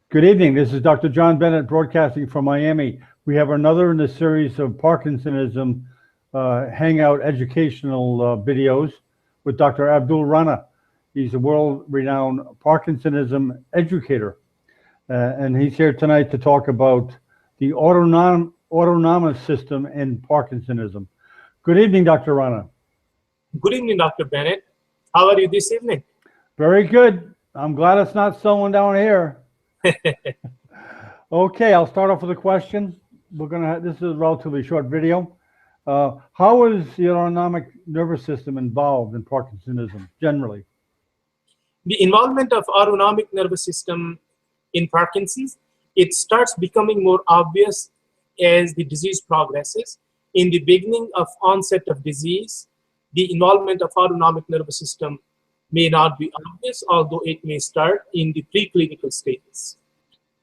Good evening. This is Dr. John Bennett broadcasting from Miami. We have another in the series of Parkinsonism hangout educational videos with Dr. Abdul Rana. He's a world-renowned Parkinsonism educator. And he's here tonight to talk about the autonomous system in Parkinsonism. Good evening, Dr. Rana. Good evening, Dr. Bennett. How are you this evening? Very good. I'm glad it's not snowing down here. Okay, I'll start off with a question. This is a relatively short video. How is the autonomic nervous system involved in Parkinsonism generally? The involvement of autonomic nervous system in Parkinson's, it starts becoming more obvious as the disease progresses. In the beginning of onset of disease, the involvement of autonomic nervous system may not be obvious, although it may start in the preclinical stages.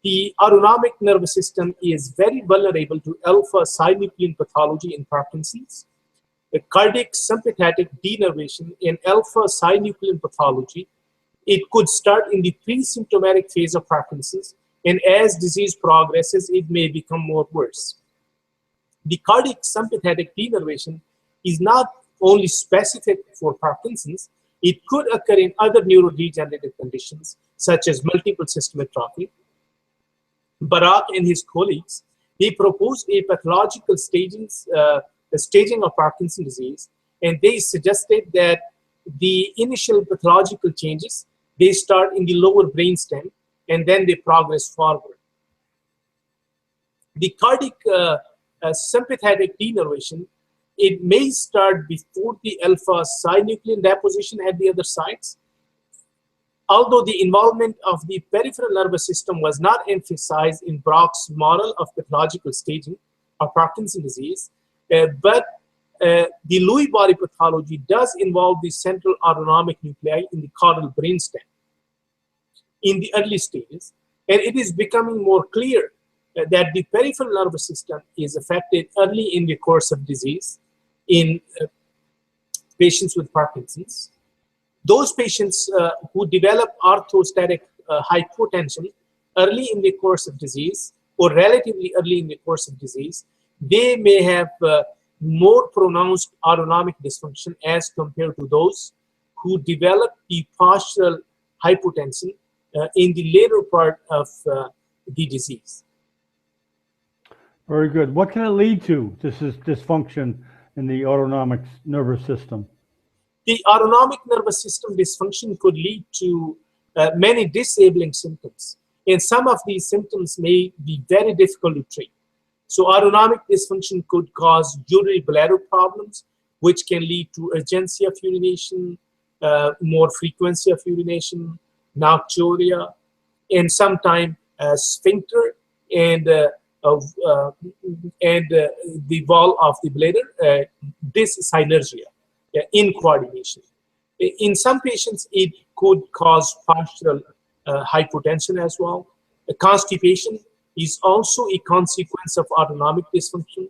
The autonomic nervous system is very vulnerable to alpha-synuclein pathology in Parkinson's. The cardiac sympathetic denervation in alpha-synuclein pathology, it could start in the pre-symptomatic phase of Parkinson's, and as disease progresses, it may become more worse. The cardiac sympathetic denervation is not only specific for Parkinson's, it could occur in other neurodegenerative conditions, such as multiple system atrophy. Barak and his colleagues, they proposed a pathological staging of Parkinson's disease, and they suggested that the initial pathological changes, they start in the lower brainstem, and then they progress forward. The cardiac sympathetic denervation, it may start before the alpha-synuclein deposition at the other sites. Although the involvement of the peripheral nervous system was not emphasized in Brock's model of pathological staging of Parkinson's disease, but the Lewy body pathology does involve the central autonomic nuclei in the caudal brainstem in the early stages, and it is becoming more clear that the peripheral nervous system is affected early in the course of disease in patients with Parkinson's. Those patients who develop orthostatic hypotension early in the course of disease, or relatively early in the course of disease, they may have more pronounced autonomic dysfunction as compared to those who develop the postural hypotension in the later part of the disease. Very good. What can it lead to, this dysfunction in the autonomic nervous system? The autonomic nervous system dysfunction could lead to many disabling symptoms, and some of these symptoms may be very difficult to treat. So autonomic dysfunction could cause urinary bladder problems, which can lead to urgency of urination, more frequency of urination, nocturia, and sometimes sphincter and the wall of the bladder, dyssynergia, in coordination. In some patients, it could cause postural hypotension as well. Constipation is also a consequence of autonomic dysfunction.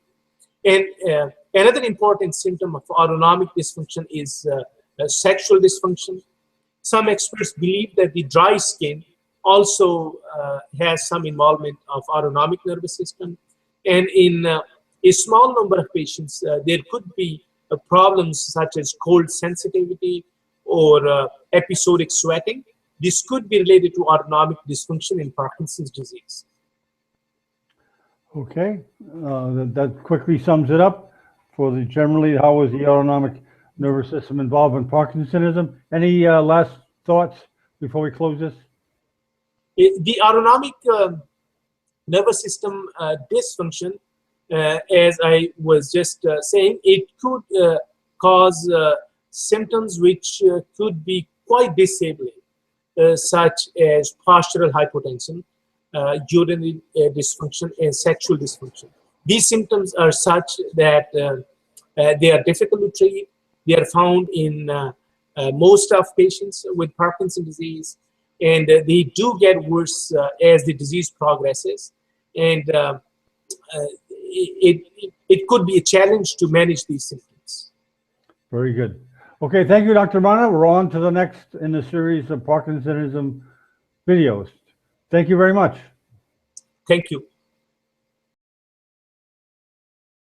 And another important symptom of autonomic dysfunction is sexual dysfunction. Some experts believe that the dry skin also has some involvement of autonomic nervous system. And in a small number of patients, there could be problems such as cold sensitivity or episodic sweating. This could be related to autonomic dysfunction in Parkinson's disease. Okay, that quickly sums it up for generally how is the autonomic nervous system involved in Parkinsonism. Any last thoughts before we close this? The autonomic nervous system dysfunction, as I was just saying, it could cause symptoms which could be quite disabling, such as postural hypotension, urinary dysfunction, and sexual dysfunction. These symptoms are such that they are difficult to treat. They are found in most of patients with Parkinson's disease, and they do get worse as the disease progresses. And it could be a challenge to manage these symptoms. Very good. Okay, thank you, Dr. Rana. We're on to the next in the series of Parkinsonism videos. Thank you very much. Thank you.